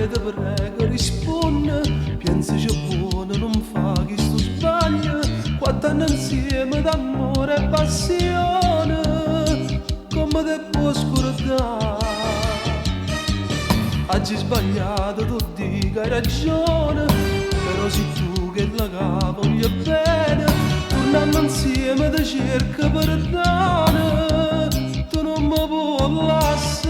te prego rispondi, pensi c'è buono, non fa chi sto sbaglio, 4 anni insieme d'amore e passione, come te può scordare? Oggi sbagliato, tu dico hai ragione, però sei tu che la capo voglio bene, tornando insieme ti cerco perdono, tu non mi puoi lasciare.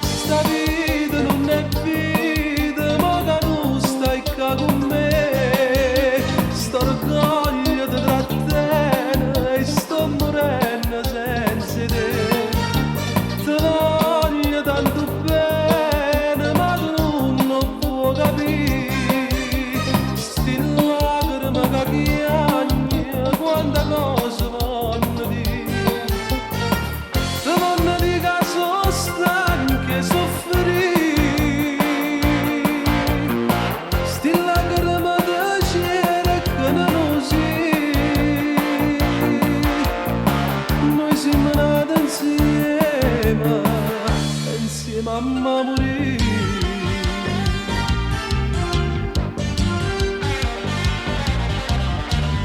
Sta vita non è vita, ma che non stai qua con me, sto orgoglio ti trattiene e sto morendo senza te. Ti voglio tanto bene, ma tu non puoi capire, sti lacrime che piangi, quanta cosa voglio dire. Ti voglio dire che sono stanca e soffrire, sti lacrime di cercano così. Noi siamo nati insieme, insieme a morire.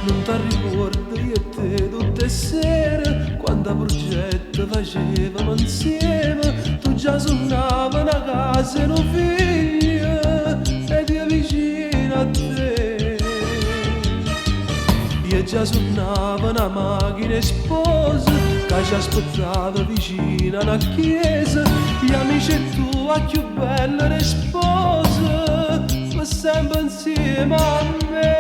Non ti ricordo io e te tutte le sere, quando progetto facevamo insieme, tu già suonavi una casa e un figlio ed io vicino a te. Io già suonavo una macchina e sposa che ci aspettava vicino alla chiesa, gli amici e tu a più belle le spose, ma sempre insieme a me.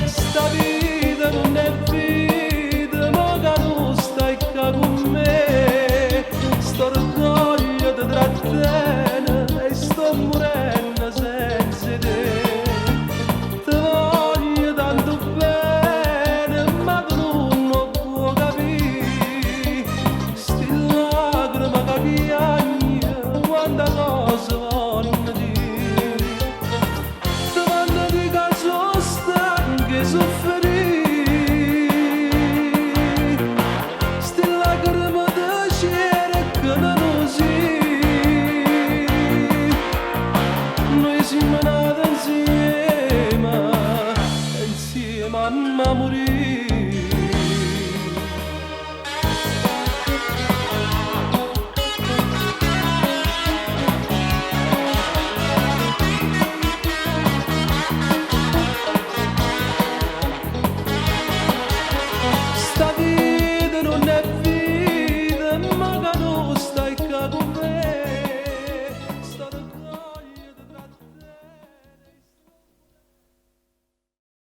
Sta vita non è vita, ma che non stai qua con me, sto orgoglio ti trattiene e sto morendo senza te. Ti voglio tanto bene, ma tu non puoi capire, sti lacrime che piangi, quanta cosa voglio dire. Ti voglio dire che sono stanca e soffrire, sti lacrime di cercano così. Noi siamo nati insieme, insieme a morire.